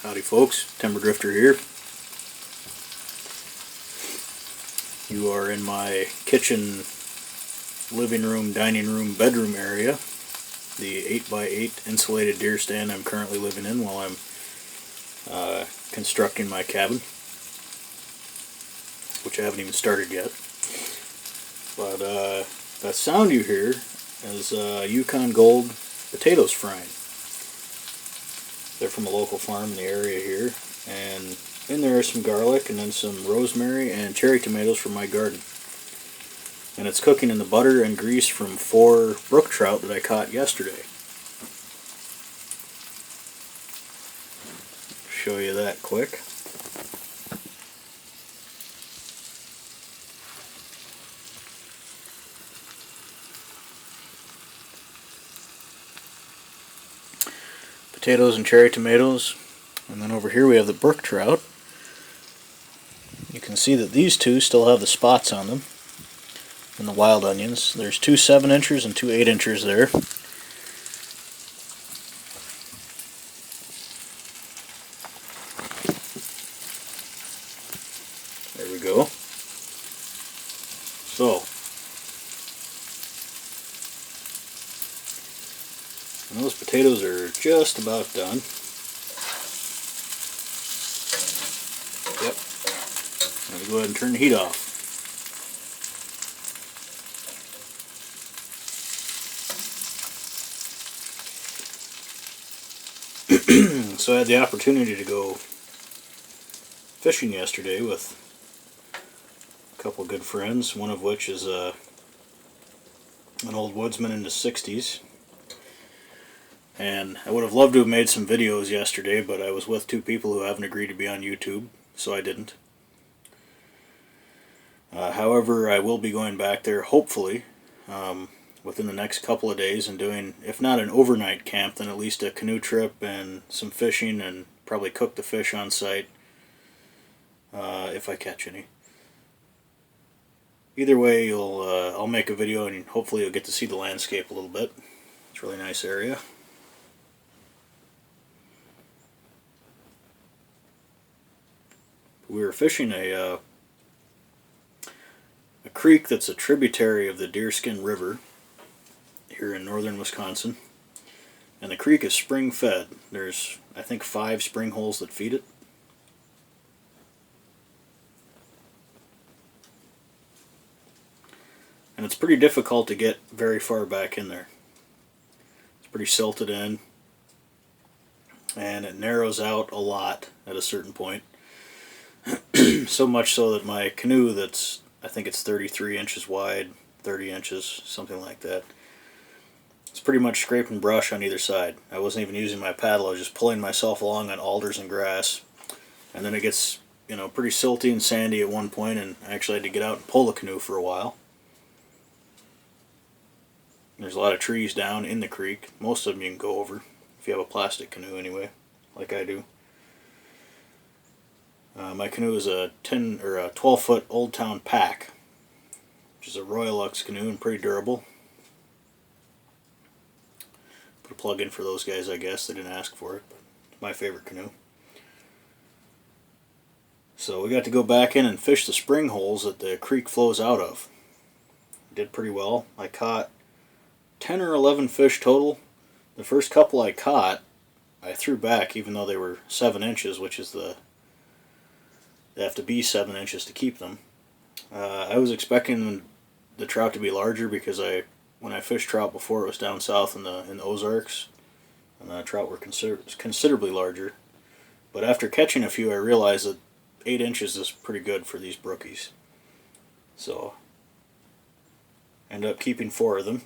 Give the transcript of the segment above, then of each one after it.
Howdy folks, Timber Drifter here. You are in my kitchen, living room, dining room, bedroom area. The 8x8 insulated deer stand I'm currently living in while I'm constructing my cabin, which I haven't even started yet. But that sound you hear is Yukon Gold potatoes frying. They're from a local farm in the area here, and in there is some garlic and then some rosemary and cherry tomatoes from my garden. And it's cooking in the butter and grease from 4 brook trout that I caught yesterday. Show you that quick. Potatoes and cherry tomatoes, and then over here we have the brook trout. You can see that these two still have the spots on them, and the wild onions. There's 2 7-inchers and 2 8-inchers there. There we go. So, and those potatoes are just about done. Yep. I'm going to go ahead and turn the heat off. So I had the opportunity to go fishing yesterday with a couple of good friends, one of which is an old woodsman in his 60s. And I would have loved to have made some videos yesterday, but I was with 2 people who haven't agreed to be on YouTube, so I didn't. However, I will be going back there, hopefully, within the next couple of days and doing, if not an overnight camp, then at least a canoe trip and some fishing, and probably cook the fish on site if I catch any. Either way, I'll make a video and hopefully you'll get to see the landscape a little bit. It's a really nice area. We were fishing a creek that's a tributary of the Deerskin River here in northern Wisconsin, and the creek is spring fed. There's, I think, 5 spring holes that feed it. And it's pretty difficult to get very far back in there. It's pretty silted in, and it narrows out a lot at a certain point. So much so that my canoe, that's, I think it's 33 inches wide, 30 inches, something like that, it's pretty much scraping brush on either side. I wasn't even using my paddle, I was just pulling myself along on alders and grass. And then it gets, pretty silty and sandy at one point, and I actually had to get out and pull the canoe for a while. There's a lot of trees down in the creek. Most of them you can go over, if you have a plastic canoe anyway, like I do. My canoe is a 12-foot Old Town Pack, which is a Royal Lux canoe and pretty durable. Put a plug in for those guys, I guess. They didn't ask for it, but it's my favorite canoe. So we got to go back in and fish the spring holes that the creek flows out of. Did pretty well. I caught 10 or 11 fish total. The first couple I caught, I threw back even though they were 7 inches, which is they have to be 7 inches to keep them. I was expecting the trout to be larger because when I fished trout before, it was down south in the Ozarks, and the trout were considerably larger. But after catching a few, I realized that 8 inches is pretty good for these brookies. So ended up keeping 4 of them,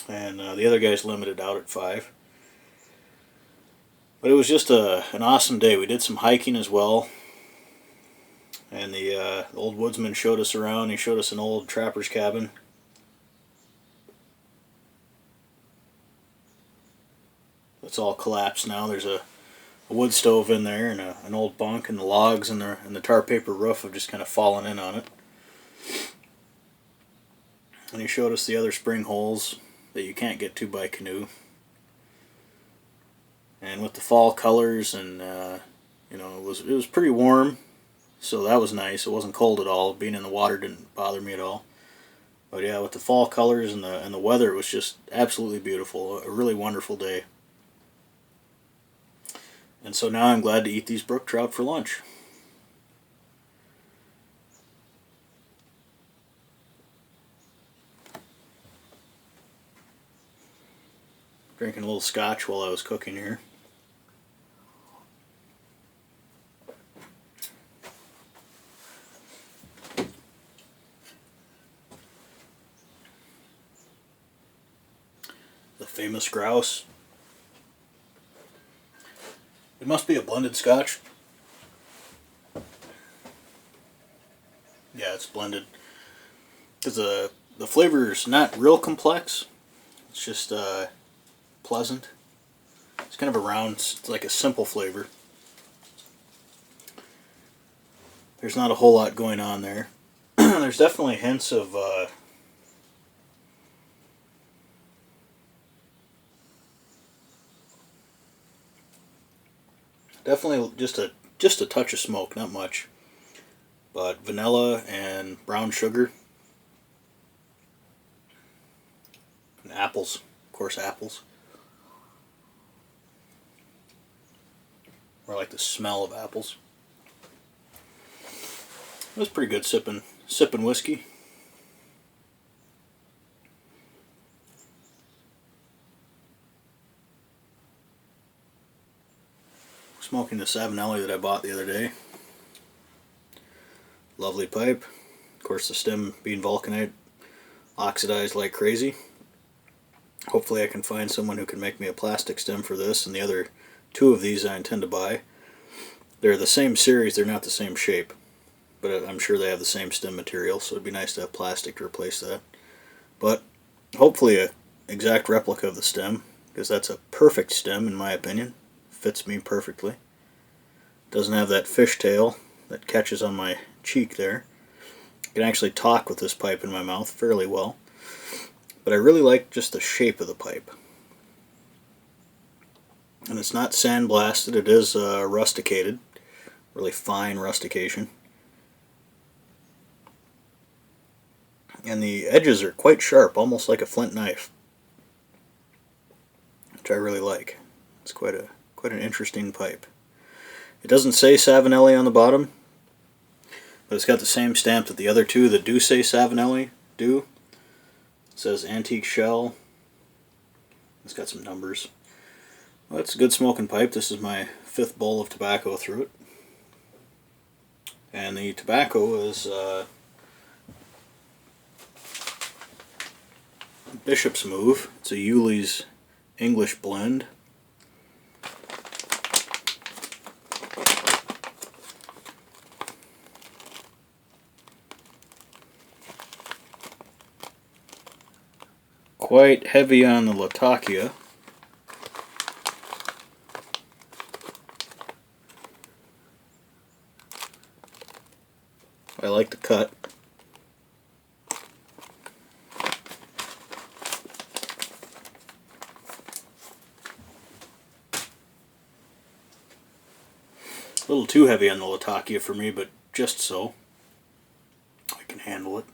and the other guys limited out at 5. But it was just an awesome day. We did some hiking as well, and the old woodsman showed us around. He showed us an old trapper's cabin. It's all collapsed now. There's a wood stove in there and an old bunk, and the logs and the tar paper roof have just kind of fallen in on it. And he showed us the other spring holes that you can't get to by canoe. And with the fall colors, and you know, it was pretty warm, so that was nice. It wasn't cold at all. Being in the water didn't bother me at all. But yeah, with the fall colors and the weather, it was just absolutely beautiful. A really wonderful day. And so now I'm glad to eat these brook trout for lunch. Drinking a little scotch while I was cooking here. The famous grouse. It must be a blended scotch. Yeah, it's blended. Because the flavor is not real complex. It's just pleasant. It's kind of a round, it's like a simple flavor. There's not a whole lot going on there. There's definitely hints of definitely just a touch of smoke, not much. But vanilla and brown sugar. And apples. Of course, apples. Or I like the smell of apples. It was pretty good sipping whiskey. Smoking the Savinelli that I bought the other day. Lovely pipe. Of course, the stem being vulcanite, oxidized like crazy. Hopefully I can find someone who can make me a plastic stem for this, and the other two of these I intend to buy. They're the same series, they're not the same shape, but I'm sure they have the same stem material, so it'd be nice to have plastic to replace that. But hopefully a exact replica of the stem, because that's a perfect stem in my opinion. Fits me perfectly. Doesn't have that fishtail that catches on my cheek there. I can actually talk with this pipe in my mouth fairly well. But I really like just the shape of the pipe. And it's not sandblasted, it is rusticated. Really fine rustication. And the edges are quite sharp, almost like a flint knife. Which I really like. It's quite an interesting pipe. It doesn't say Savinelli on the bottom, but it's got the same stamp that the other two that do say Savinelli do. It says antique shell. It's got some numbers. Well, it's a good smoking pipe. This is my 5th bowl of tobacco through it. And the tobacco is Bishop's Move. It's a Yule's English blend. Quite heavy on the Latakia. I like the cut. A little too heavy on the Latakia for me, but just so. I can handle it.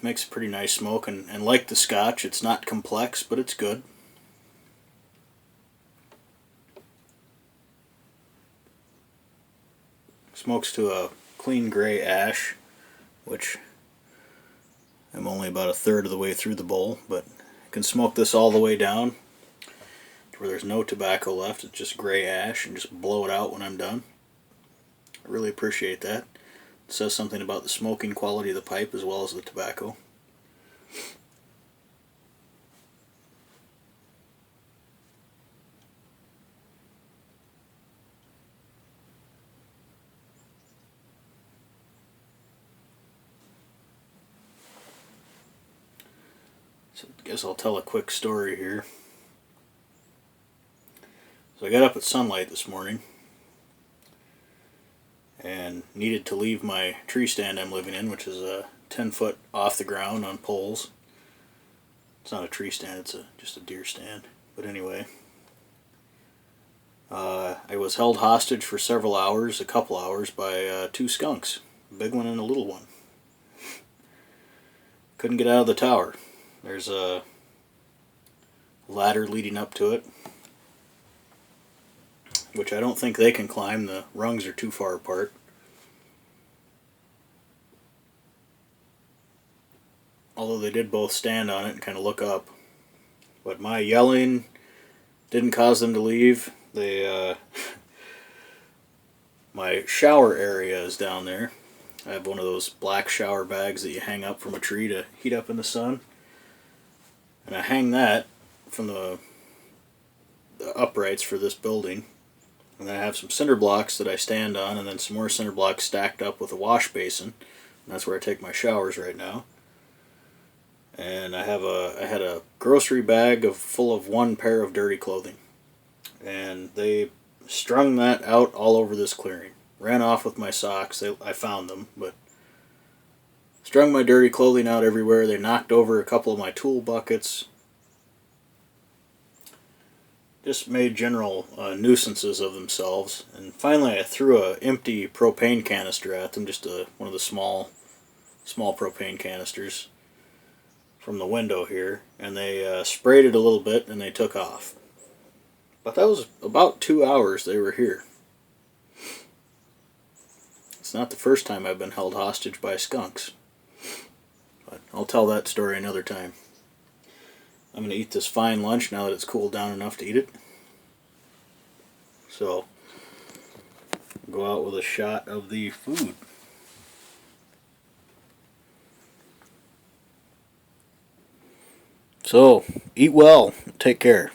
Makes a pretty nice smoke, and like the Scotch, it's not complex, but it's good. Smokes to a clean gray ash, which I'm only about 1/3 of the way through the bowl, but I can smoke this all the way down to where there's no tobacco left. It's just gray ash, and just blow it out when I'm done. I really appreciate that. It says something about the smoking quality of the pipe as well as the tobacco. So I guess I'll tell a quick story here. So I got up at sunlight this morning and needed to leave my tree stand I'm living in, which is 10 foot off the ground on poles. It's not a tree stand, it's just a deer stand. But anyway, I was held hostage for several hours, a couple hours, by two skunks, a big one and a little one. Couldn't get out of the tower. There's a ladder leading up to it, which I don't think they can climb. The rungs are too far apart. Although they did both stand on it and kind of look up. But my yelling didn't cause them to leave. They, my shower area is down there. I have one of those black shower bags that you hang up from a tree to heat up in the sun. And I hang that from the uprights for this building. And then I have some cinder blocks that I stand on, and then some more cinder blocks stacked up with a wash basin. And that's where I take my showers right now. And I had a grocery bag full of one pair of dirty clothing. And they strung that out all over this clearing. Ran off with my socks. I found them, but strung my dirty clothing out everywhere. They knocked over a couple of my tool buckets. Just made general nuisances of themselves. And finally I threw an empty propane canister at them, just one of the small propane canisters from the window here, and they sprayed it a little bit and they took off. But that was about 2 hours they were here. It's not the first time I've been held hostage by skunks. But I'll tell that story another time. I'm going to eat this fine lunch now that it's cooled down enough to eat it. So, go out with a shot of the food. So, eat well. Take care.